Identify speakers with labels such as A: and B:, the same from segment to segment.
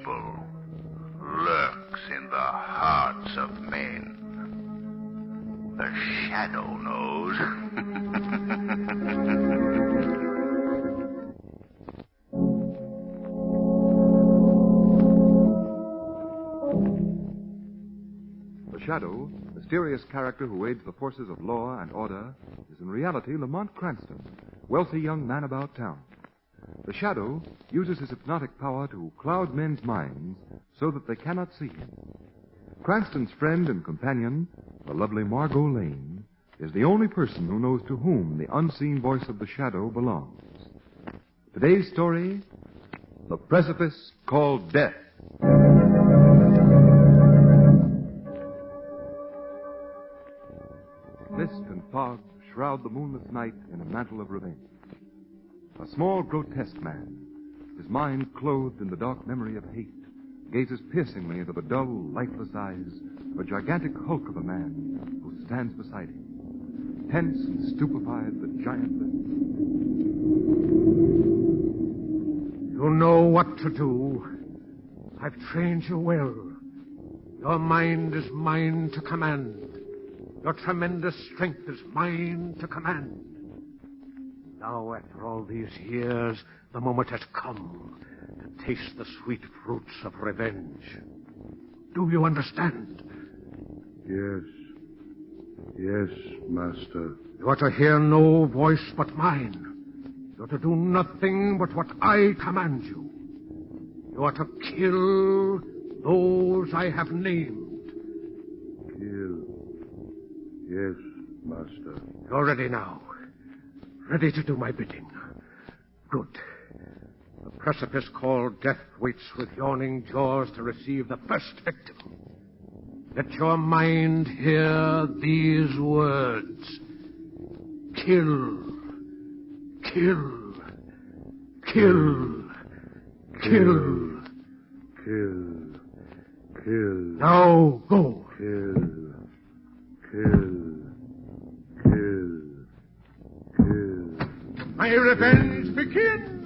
A: unimaginable lurks in the hearts of men. The shadow knows.
B: The Shadow, mysterious character who aids the forces of law and order, is in reality Lamont Cranston, wealthy young man about town. The Shadow uses his hypnotic power to cloud men's minds so that they cannot see him. Cranston's friend and companion, the lovely Margo Lane, is the only person who knows to whom the unseen voice of the Shadow belongs. Today's story, The Precipice Called Death. Mist and fog shroud the moonless night in a mantle of revenge. A small, grotesque man, his mind clothed in the dark memory of hate, gazes piercingly into the dull, lifeless eyes of a gigantic hulk of a man who stands beside him. Tense and stupefied, the giant lives.
C: You know what to do. I've trained you well. Your mind is mine to command. Your tremendous strength is mine to command. Now, after all these years, the moment has come to taste the sweet fruits of revenge. Do you understand?
D: Yes. Yes, Master.
C: You are to hear no voice but mine. You are to do nothing but what I command you. You are to kill those I have named.
D: Kill. Yes, Master.
C: You're ready now. Ready to do my bidding. Good. The precipice called Death waits with yawning jaws to receive the first victim. Let your mind hear these words. Kill. Kill. Kill. Kill.
D: Kill. Kill.
C: Now go.
D: Kill. Kill. Kill. Kill.
C: My revenge begins.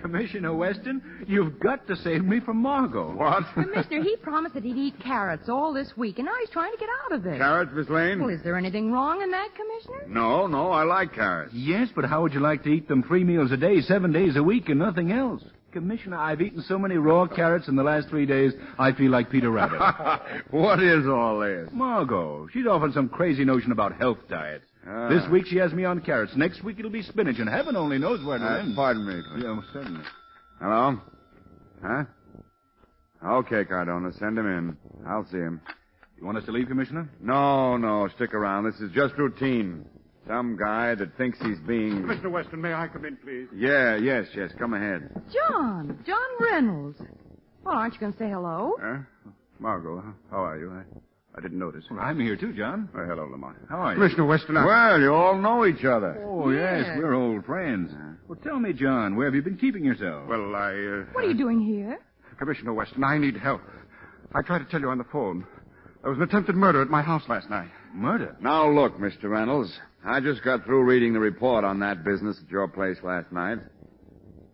E: Commissioner Weston, you've got to save me from Margo.
F: What?
G: Commissioner, he promised that he'd eat carrots all this week, and now he's trying to get out of it.
F: Carrots, Miss Lane?
G: Well, is there anything wrong in that, Commissioner?
F: No, I like carrots.
E: Yes, but how would you like to eat them 3 meals a day, 7 days a week, and nothing else? Commissioner, I've eaten so many raw carrots in the last 3 days, I feel like Peter Rabbit.
F: What is all this?
E: Margo, she's off on some crazy notion about health diets. This week she has me on carrots. Next week it'll be spinach, and heaven only knows where it'll end.
F: Pardon me.
E: Yeah, certainly.
F: Hello? Huh? Okay, Cardona, send him in. I'll see him.
E: You want us to leave, Commissioner?
F: No, stick around. This is just routine. Some guy that thinks he's being...
C: Mr. Weston, may I come in, please?
F: Yes, come ahead.
G: John Reynolds. Well, aren't you going to say hello?
F: Huh? Margo, how are you? I didn't notice.
E: Well, I'm here too, John.
F: Oh, hello, Lamont.
E: How are you?
C: Commissioner Weston,
F: Well, you all know each other.
E: Oh, yes, we're old friends. Well, tell me, John, where have you been keeping yourself?
C: Well,
G: What are you doing here?
C: Commissioner Weston, I need help. I tried to tell you on the phone. There was an attempted murder at my house last night.
E: Murder?
F: Now, look, Mr. Reynolds. I just got through reading the report on that business at your place last night.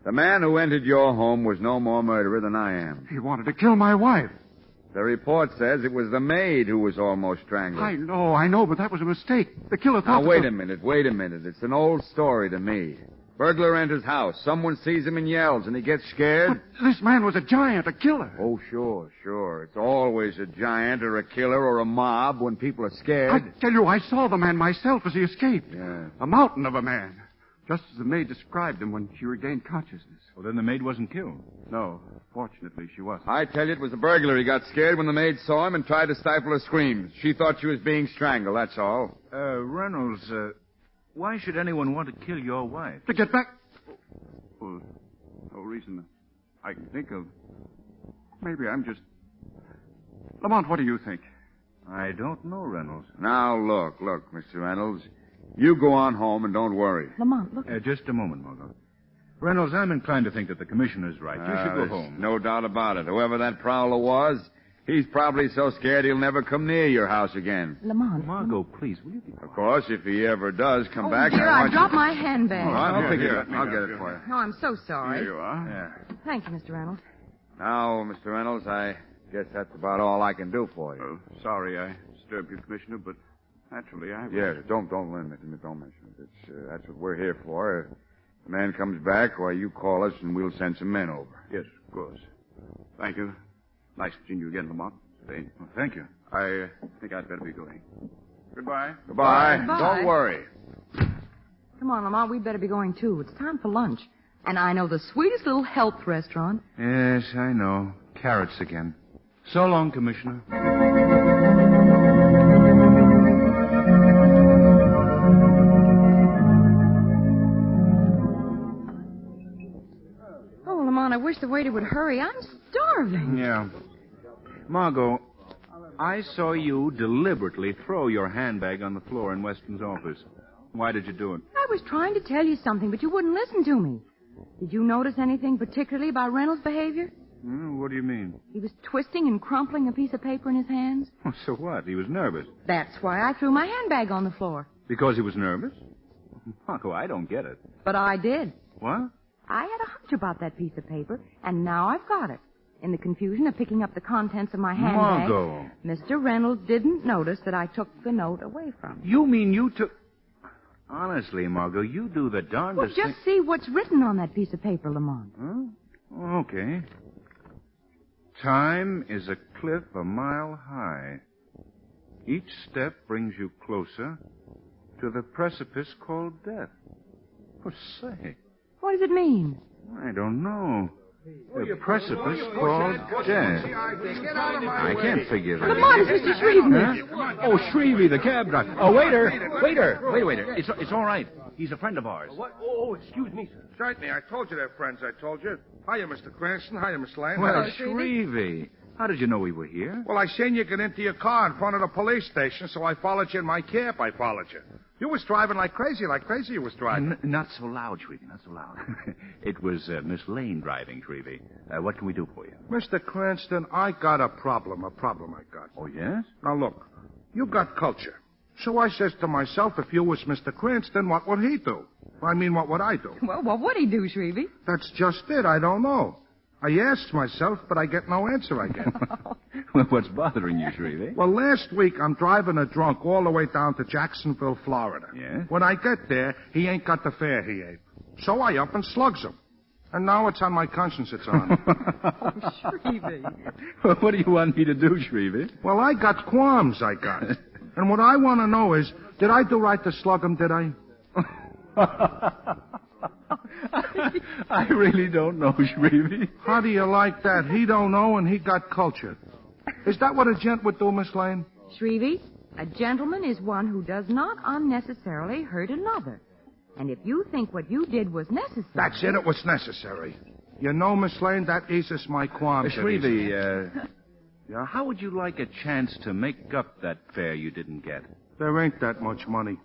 F: The man who entered your home was no more murderer than I am.
C: He wanted to kill my wife.
F: The report says it was the maid who was almost strangled.
C: I know, but that was a mistake. The killer thought...
F: Now, wait a minute. It's an old story to me. Burglar enters house. Someone sees him and yells, and he gets scared.
H: But this man was a giant, a killer.
F: Oh, sure. It's always a giant or a killer or a mob when people are scared.
H: I tell you, I saw the man myself as he escaped.
F: Yeah.
H: A mountain of a man. Just as the maid described him when she regained consciousness.
E: Well, then the maid wasn't killed.
H: No, fortunately, she wasn't.
F: I tell you, it was the burglar. He got scared when the maid saw him and tried to stifle her screams. She thought she was being strangled, that's all.
E: Reynolds, why should anyone want to kill your wife?
H: To get back... Well, no reason I can think of. Maybe I'm just... Lamont, what do you think?
E: I don't know, Reynolds.
F: Now, look, Mr. Reynolds. You go on home and don't worry.
G: Lamont, look.
E: Just a moment, Margo. Reynolds, I'm inclined to think that the commissioner's right. You should go home.
F: No doubt about it. Whoever that prowler was, he's probably so scared he'll never come near your house again.
G: Lamont.
E: Margo, please, will you be quiet?
F: Of course, if he ever does come back...
G: Dear, I
F: want
G: dropped
F: you...
G: my handbag.
F: I'll pick it
H: Here,
F: up.
H: let me
F: I'll
H: help
F: get it
H: you.
F: for you.
G: No, I'm so sorry.
H: Here you are.
F: Yeah.
G: Thank you, Mr. Reynolds.
F: Now, Mr. Reynolds, I guess that's about all I can do for you.
H: Well, sorry I disturbed you, Commissioner, but naturally I...
F: Yeah, don't mention it. That's what we're here for. If the man comes back, why, you call us and we'll send some men over.
H: Yes, of course. Thank you. Nice seeing you again, Lamont. Well,
E: Thank you.
H: I think I'd better be going. Goodbye.
F: Goodbye.
G: Goodbye.
F: Don't worry.
G: Come on, Lamont, we'd better be going, too. It's time for lunch. And I know the sweetest little health restaurant.
E: Yes, I know. Carrots again. So long, Commissioner.
G: Oh, Lamont, I wish the waiter would hurry. I'm starving.
E: Yeah. Margo, I saw you deliberately throw your handbag on the floor in Weston's office. Why did you do it?
G: I was trying to tell you something, but you wouldn't listen to me. Did you notice anything particularly about Reynolds' behavior?
E: What do you mean?
G: He was twisting and crumpling a piece of paper in his hands.
E: Oh, so what? He was nervous.
G: That's why I threw my handbag on the floor.
E: Because he was nervous? Margo, I don't get it.
G: But I did.
E: What?
G: I had a hunch about that piece of paper, and now I've got it. In the confusion of picking up the contents of my handbag,
E: Margo.
G: Mr. Reynolds didn't notice that I took the note away from him.
E: You mean you took... Honestly, Margo, you do the darndest
G: Well, just see what's written on that piece of paper, Lamont.
E: Huh? Okay. Time is a cliff a mile high. Each step brings you closer to the precipice called death. Oh, say,
G: What does it mean?
E: I don't know. The precipice called death. I can't figure that.
G: Lamont, it's Mr. Shrevey.
E: Huh? Oh, Shrevey, the cab driver. Oh, waiter. It's all right. He's a friend of ours.
C: What? Oh, excuse me, sir.
I: Certainly, I told you they're friends, I told you. Hiya, Mr. Cranston. Hiya, Miss Lane.
E: Well,
G: Hello,
E: Shrevey. How did you know we were here?
I: Well, I seen you get into your car in front of the police station, so I followed you in my cab. I followed you. You was driving like crazy you was driving.
E: Not so loud, Shrevey, not so loud. It was Miss Lane driving, Shrevey. What can we do for you?
I: Mr. Cranston, I got a problem I got.
E: Oh, yes?
I: Now, look, you got culture. So I says to myself, if you was Mr. Cranston, what would he do? I mean, what would I do?
G: Well, what would he do, Shrevey?
I: That's just it. I don't know. I asked myself, but I get no answer, I get.
E: Well, what's bothering you, Shrevey?
I: Well, last week, I'm driving a drunk all the way down to Jacksonville, Florida.
E: Yeah?
I: When I get there, he ain't got the fare he ate. So I up and slugs him. And now it's on my conscience it's on.
G: Shrevey.
E: Well, what do you want me to do, Shrevey?
I: Well, I got qualms, I got. And what I want to know is, did I do right to slug him, did I?
E: I really don't know, Shrevey.
I: How do you like that? He don't know and he got culture. Is that what a gent would do, Miss Lane?
G: Shrevey, a gentleman is one who does not unnecessarily hurt another. And if you think what you did was necessary...
I: That's it was necessary. You know, Miss Lane, that eases my qualms.
E: Shrevey, how would you like a chance to make up that fare you didn't get?
I: There ain't that much money.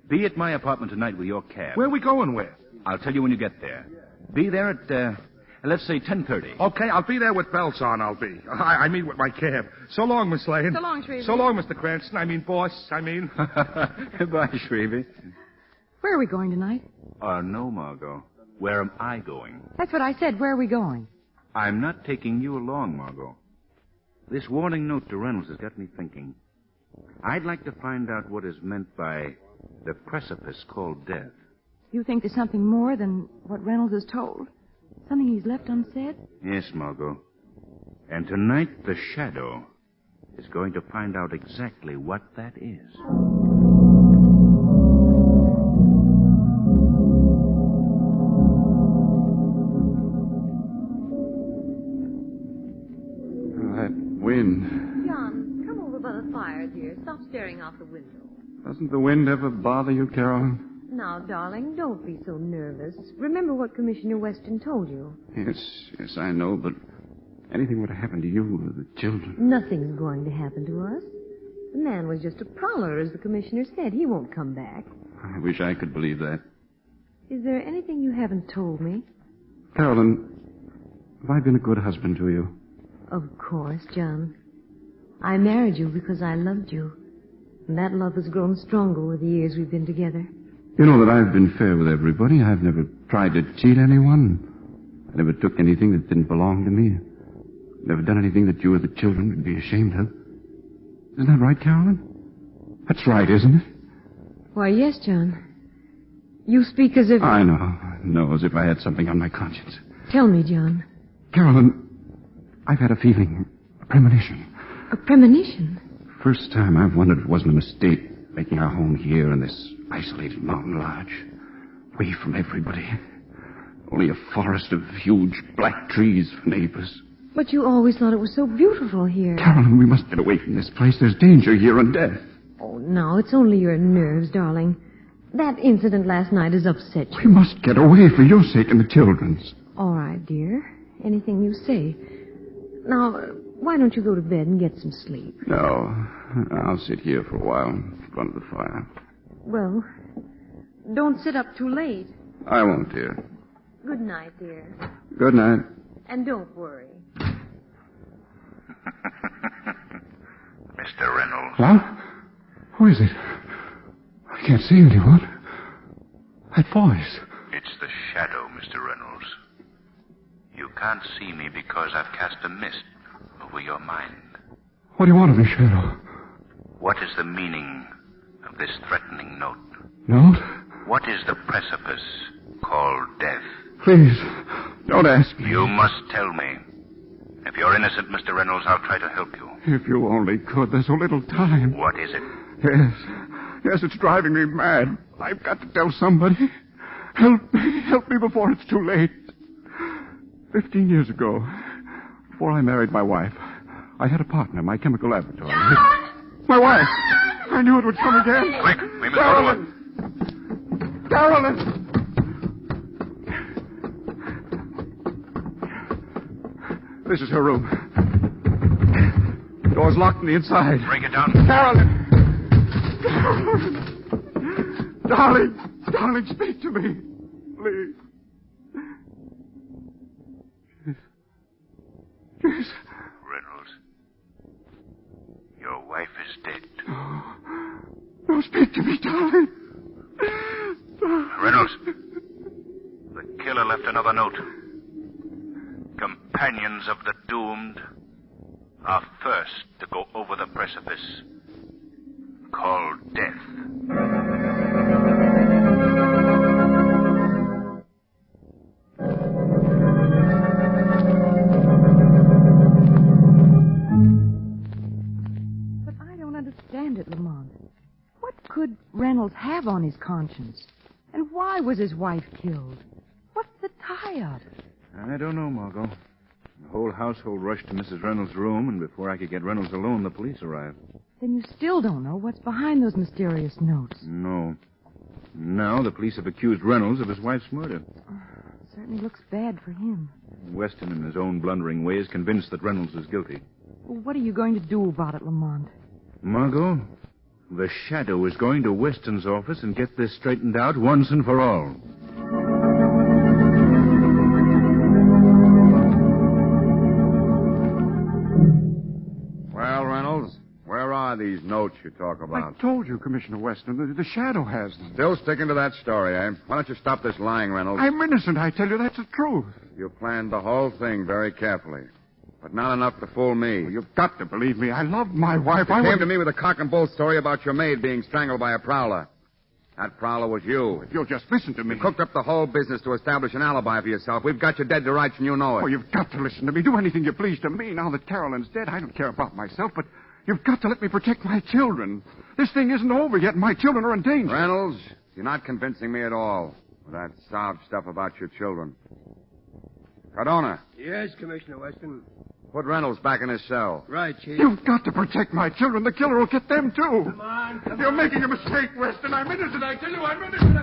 E: Be at my apartment tonight with your cab.
I: Where we going with?
E: I'll tell you when you get there. Be there at, let's say 10:30.
I: Okay, I'll be there with bells on, I'll be. I mean with my cab. So long, Miss Lane.
G: So long, Shrevey.
I: So long, Mr. Cranston. I mean, boss.
E: Goodbye, Shrevey.
G: Where are we going tonight?
E: No, Margo. Where am I going?
G: That's what I said. Where are we going?
E: I'm not taking you along, Margo. This warning note to Reynolds has got me thinking. I'd like to find out what is meant by the precipice called death.
G: You think there's something more than what Reynolds has told? Something he's left unsaid?
E: Yes, Margo. And tonight, the Shadow is going to find out exactly what that is.
H: That wind.
J: John, come over by the fire, dear. Stop staring out the window.
H: Doesn't the wind ever bother you, Carolyn?
J: Now, darling, don't be so nervous. Remember what Commissioner Weston told you.
H: Yes, I know, but anything would have happened to you or the children.
J: Nothing's going to happen to us. The man was just a prowler, as the commissioner said. He won't come back.
H: I wish I could believe that.
J: Is there anything you haven't told me?
H: Carolyn, have I been a good husband to you?
J: Of course, John. I married you because I loved you. And that love has grown stronger with the years we've been together.
H: You know that I've been fair with everybody. I've never tried to cheat anyone. I never took anything that didn't belong to me. Never done anything that you or the children would be ashamed of. Isn't that right, Carolyn? That's right, isn't it?
J: Why, yes, John. You speak as if...
H: I know, as if I had something on my conscience.
J: Tell me, John.
H: Carolyn, I've had a feeling, a premonition.
J: A premonition?
H: First time I've wondered if it wasn't a mistake making our home here in this isolated mountain lodge. Away from everybody. Only a forest of huge black trees for neighbors.
J: But you always thought it was so beautiful here.
H: Carolyn, we must get away from this place. There's danger here and death.
J: Oh, no, it's only your nerves, darling. That incident last night has upset you.
H: We must get away for your sake and the children's.
J: All right, dear. Anything you say. Now, why don't you go to bed and get some sleep?
H: No, I'll sit here for a while in front of the fire.
J: Well, don't sit up too late.
H: I won't, dear.
J: Good night, dear.
H: Good night.
J: And don't worry.
A: Mr. Reynolds.
H: What? Who is it? I can't see anyone. That voice.
A: It's the Shadow, Mr. Reynolds. You can't see me because I've cast a mist over your mind.
H: What do you want of me, Shadow?
A: What is the meaning of this threatening note?
H: Note?
A: What is the precipice called death?
H: Please, don't ask me.
A: You must tell me. If you're innocent, Mr. Reynolds, I'll try to help you.
H: If you only could. There's so little time.
A: What is it?
H: Yes, it's driving me mad. I've got to tell somebody. Help me before it's too late. 15 years ago, before I married my wife, I had a partner, my chemical laboratory. My wife! I knew it would come again.
A: Quick, we must go to her.
H: Carolyn! This is her room. Door's locked on the inside.
A: Break it down.
H: Carolyn! Darling, speak to me. Please. Yes.
A: Reynolds, your wife is dead.
H: No, speak to me, darling.
A: Reynolds, the killer left another note. Companions of the doomed are first to go over the precipice called death.
G: But I don't understand it, Lamont. What could Reynolds have on his conscience? And why was his wife killed? What's the tie-up?
E: I don't know, Margo. The whole household rushed to Mrs. Reynolds' room, and before I could get Reynolds alone, the police arrived.
G: Then you still don't know what's behind those mysterious notes.
E: No. Now the police have accused Reynolds of his wife's murder.
G: Certainly looks bad for him.
E: Weston, in his own blundering way, is convinced that Reynolds is guilty.
G: Well, what are you going to do about it, Lamont?
E: Margo, the Shadow is going to Weston's office and get this straightened out once and for all.
F: Well, Reynolds, where are these notes you talk about?
H: I told you, Commissioner Weston. The Shadow has them.
F: Still sticking to that story, eh? Why don't you stop this lying, Reynolds?
H: I'm innocent, I tell you. That's the truth.
F: You planned the whole thing very carefully. But not enough to fool me.
H: Well, you've got to believe me. I love my wife.
F: You came to me with a cock and bull story about your maid being strangled by a prowler. That prowler was you.
H: If you'll just listen to me.
F: You cooked up the whole business to establish an alibi for yourself. We've got you dead to rights, and you know it.
H: Oh, you've got to listen to me. Do anything you please to me. Now that Carolyn's dead, I don't care about myself, but you've got to let me protect my children. This thing isn't over yet, and my children are in danger.
F: Reynolds, you're not convincing me at all with that sob stuff about your children. Cardona.
K: Yes, Commissioner Weston.
F: Put Reynolds back in his cell.
K: Right, Chief.
H: You've got to protect my children. The killer will get them, too.
K: Come on.
H: You're making a mistake, Weston. I'm innocent, I tell you. I'm innocent.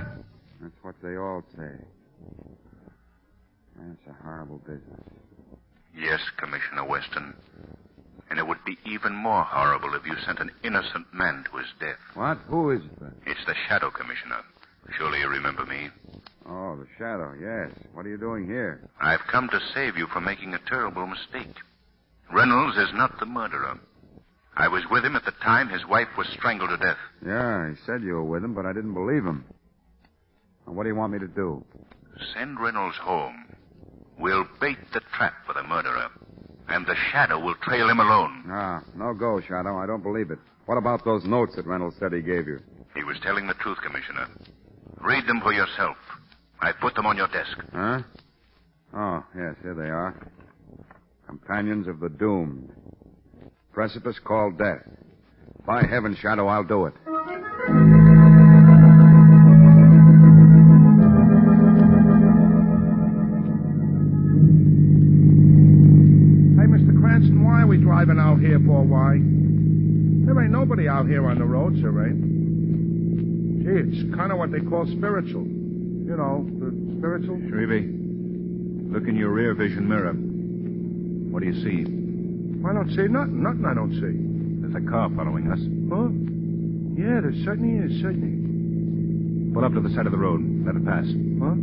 F: That's what they all say. That's a horrible business.
A: Yes, Commissioner Weston. And it would be even more horrible if you sent an innocent man to his death.
F: What? Who is it, then?
A: It's the Shadow, Commissioner. Surely you remember me.
F: Oh, the Shadow, yes. What are you doing here?
A: I've come to save you from making a terrible mistake. Reynolds is not the murderer. I was with him at the time his wife was strangled to death.
F: Yeah, he said you were with him, but I didn't believe him. Now, what do you want me to do?
A: Send Reynolds home. We'll bait the trap for the murderer. And the Shadow will trail him alone.
F: Ah, no go, Shadow. I don't believe it. What about those notes that Reynolds said he gave you?
A: He was telling the truth, Commissioner. Read them for yourself. I put them on your desk.
F: Huh? Oh, yes, here they are. Companions of the Doomed. Precipice called Death. By heaven, Shadow, I'll do it.
I: Hey, Mr. Cranston, why are we driving out here for? Why? There ain't nobody out here on the road, sir, ain't? Gee, it's kind of what they call spiritual. You know, the spiritual.
E: Shrevey, look in your rear vision mirror. What do you see?
I: I don't see nothing. Nothing I don't see.
E: There's a car following us.
I: Huh? Yeah, there certainly is, certainly.
E: Pull up to the side of the road. Let it pass.
I: Huh?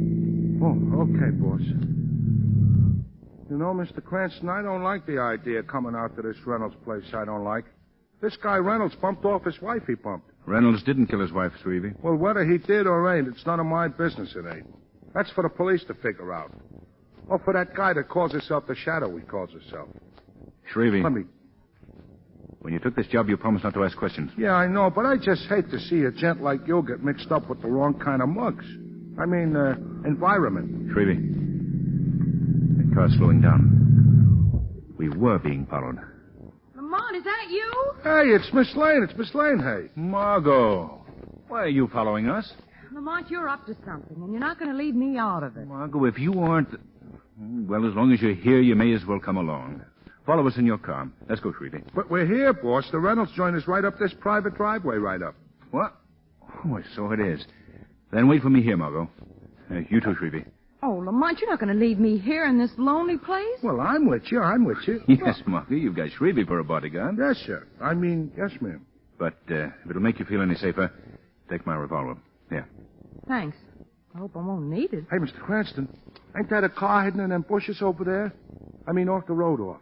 I: Oh, okay, boss. You know, Mr. Cranston, I don't like the idea of coming out to this Reynolds place. I don't like. This guy Reynolds bumped off his wife, he bumped.
E: Reynolds didn't kill his wife, Shrevey.
I: Well, whether he did or ain't, it's none of my business, it ain't. That's for the police to figure out. Or for that guy that calls himself the Shadow, he calls himself.
E: Shrevey.
I: Let me...
E: When you took this job, you promised not to ask questions.
I: Yeah, I know, but I just hate to see a gent like you get mixed up with the wrong kind of mugs. I mean, environment.
E: Shrevey. The car's slowing down. We were being followed.
G: Lamont, is that you?
I: Hey, it's Miss Lane. It's Miss Lane, hey.
E: Margo. Why are you following us?
G: Lamont, you're up to something, and you're not going to leave me out of it.
E: Margo, if you aren't... Well, as long as you're here, you may as well come along. Follow us in your car. Let's go, Shrevey.
I: But we're here, boss. The Reynolds joint is right up this private driveway right up.
E: What? Oh, so it is. Then wait for me here, Margo. You too, Shrevey.
G: Oh, Lamont, you're not going to leave me here in this lonely place?
I: Well, I'm with you. I'm with you.
E: Yes, Margo, you've got Shrevey for a bodyguard.
I: Yes, sir. I mean, yes, ma'am.
E: But if it'll make you feel any safer, take my revolver. Here.
G: Thanks. I hope I won't need it.
I: Hey, Mr. Cranston, ain't that a car hidden in them bushes over there? I mean, off the road off.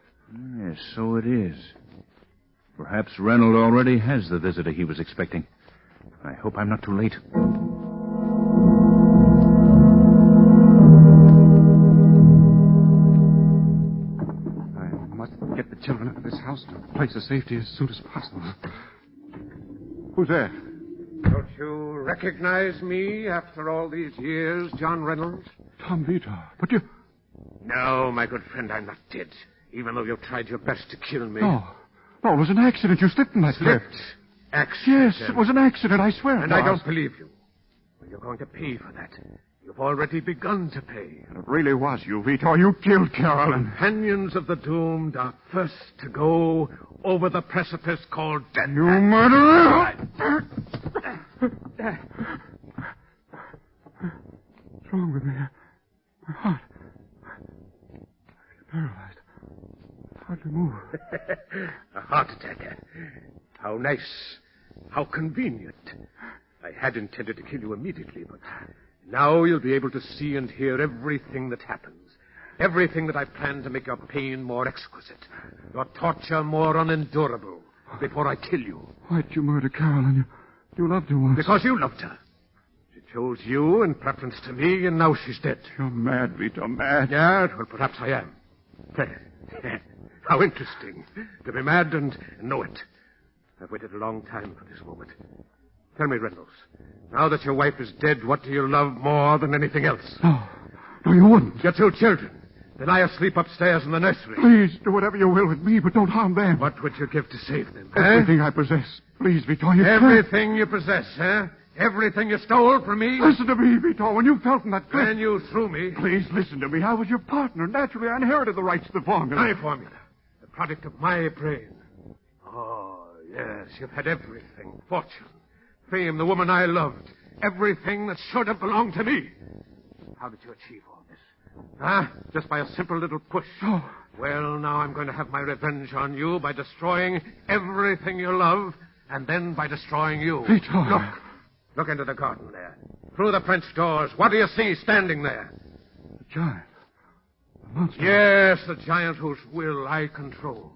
E: Yes, so it is. Perhaps Reynolds already has the visitor he was expecting. I hope I'm not too late.
H: I must get the children out of this house to a place of safety as soon as possible. Who's there?
C: Don't you recognize me after all these years, John Reynolds?
H: Tom Vito. But you...
C: No, my good friend, I'm not dead, even though you tried your best to kill me.
H: No, it was an accident. You slipped in that cliff.
C: Accident?
H: Yes, it was an accident, I swear.
C: And I don't believe you. Well, you're going to pay for that. You've already begun to pay.
H: It really was you, Vito. You killed Carolyn.
C: Companions of the Doomed are first to go over the precipice called Death.
H: You murderer! What's wrong with me? My heart. I feel paralyzed. I hardly move.
C: A heart attack. How nice. How convenient. I had intended to kill you immediately, but now you'll be able to see and hear everything that happens. Everything that I planned to make your pain more exquisite, your torture more unendurable, before I kill you.
H: Why'd you murder Carolyn? You loved her once.
C: Because you loved her. She chose you in preference to me, and now she's dead.
H: You're mad, Vito, mad.
C: Yeah, well, perhaps I am. How interesting. To be mad and know it. I've waited a long time for this moment. Tell me, Reynolds, now that your wife is dead, what do you love more than anything else?
H: No, you wouldn't.
C: Your 2 children. They lie asleep upstairs in the nursery.
H: Please, do whatever you will with me, but don't harm them.
C: What would you give to save them?
H: Everything I possess. Please, Vitor, you
C: Everything you possess, huh? Everything you stole from me?
H: Listen to me, Vitor. When you fell from that cliff...
C: Then you threw me.
H: Please, listen to me. I was your partner. Naturally, I inherited the rights to the formula.
C: My formula. The product of my brain. Oh, yes, you've had everything. Fortune, fame, the woman I loved. Everything that should have belonged to me. How did you achieve all this? Huh? Just by a simple little push.
H: Oh.
C: Well, now I'm going to have my revenge on you by destroying everything you love, and then by destroying you.
H: Vitor.
C: Look into the garden there. Through the French doors. What do you see standing there?
H: The giant. The monster.
C: Yes, the giant whose will I control.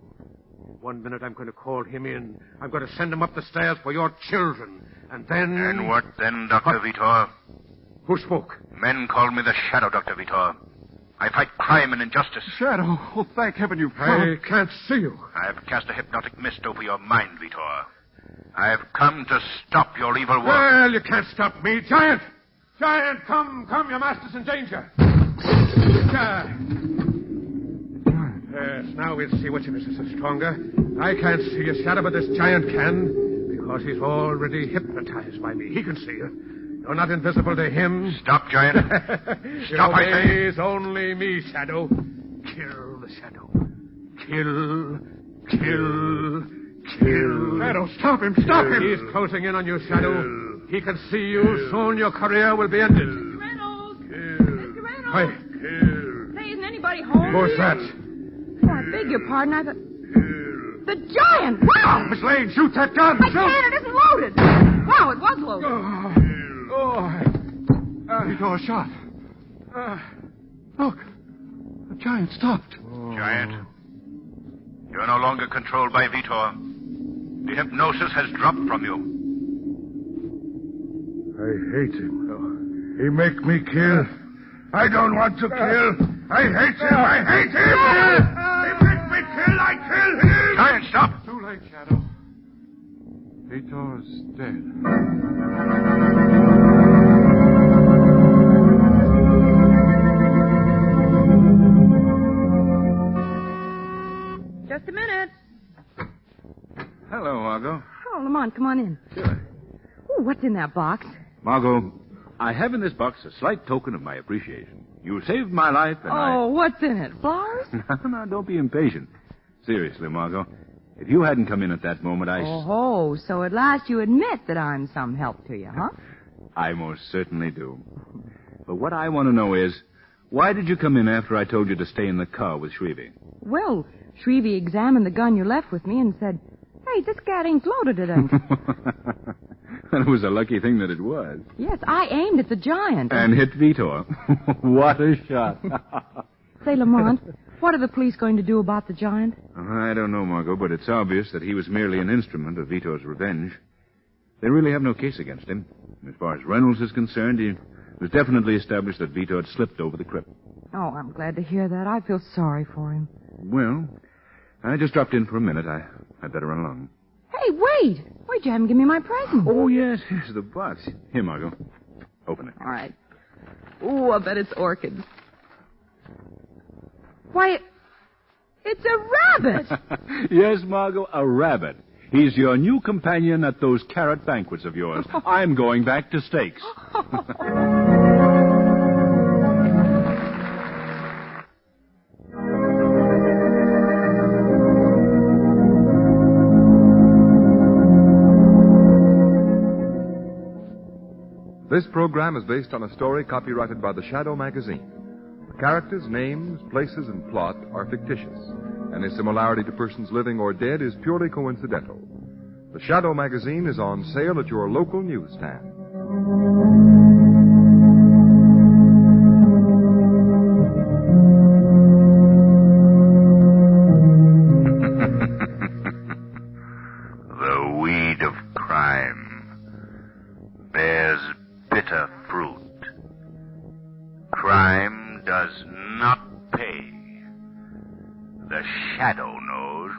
C: 1 minute I'm going to call him in. I'm going to send him up the stairs for your children. And then...
A: And what then, Dr. Vitor?
C: Who spoke?
A: Men call me the Shadow, Dr. Vitor. I fight crime and injustice.
H: Shadow? Oh, thank heaven you've
C: I can't see you.
A: I've cast a hypnotic mist over your mind, Vitor. I've come to stop your evil work.
C: Well, you can't stop me, Giant! Giant, come, your master's in danger. Yes, now we'll see which of us is the stronger. I can't see you, Shadow, but this giant can, because he's already hypnotized by me. He can see you. You're not invisible to him.
A: Stop, Giant. Stop, I say.
C: It's only me, Shadow. Kill the Shadow. Kill.
H: Shadow, stop him, stop him!
C: He's closing in on you, Shadow. He can see you. Soon your career will be ended.
G: Mr. Reynolds! Mr. Reynolds!
C: Hey.
G: Say, isn't anybody home?
C: Who's that?
G: Oh, I beg your pardon. I thought... The giant! Wow!
H: Miss Lane, shoot that gun!
G: I can't. It isn't loaded. Wow, it was loaded.
H: Vitor, shot. Look. The giant stopped.
A: Giant, you're no longer controlled by Vitor. The hypnosis has dropped from you.
I: I hate him. He make me kill. I don't want to kill. I hate him. He make me kill. I kill him.
A: Giant, stop.
H: Too late, Shadow. Vitor's dead.
G: Just a minute.
E: Hello, Margo.
G: Oh, Lamont, come on in.
E: Sure.
G: Oh, what's in that box?
E: Margo, I have in this box a slight token of my appreciation. You saved my life, and
G: What's in it? Flowers?
E: No, don't be impatient. Seriously, Margo, if you hadn't come in at that moment,
G: Oh, so at last you admit that I'm some help to you, huh?
E: I most certainly do. But what I want to know is, why did you come in after I told you to stay in the car with Shrevey?
G: Well, Shrevey examined the gun you left with me and said, hey, this gat ain't loaded today.
E: It was a lucky thing that it was.
G: Yes, I aimed at the giant.
E: And hit Vitor. What a shot.
G: Say, Lamont, what are the police going to do about the giant?
E: I don't know, Margot, but it's obvious that he was merely an instrument of Vitor's revenge. They really have no case against him. As far as Reynolds is concerned, it was definitely established that Vitor had slipped over the crib.
G: Oh, I'm glad to hear that. I feel sorry for him.
E: Well, I just dropped in for a minute. I'd better run along.
G: Hey, wait! Wait, you haven't given me my present.
E: Oh, yes, here's the box. Here, Margot. Open it.
G: All right. Ooh, I bet it's orchids. Why, it's a rabbit!
E: Yes, Margot, a rabbit. He's your new companion at those carrot banquets of yours. I'm going back to steaks.
B: This program is based on a story copyrighted by the Shadow magazine. The characters, names, places, and plot are fictitious. Any similarity to persons living or dead is purely coincidental. The Shadow magazine is on sale at your local newsstand.
A: The weed of crime bears bitter fruit. Crime does not pay. The Shadow knows.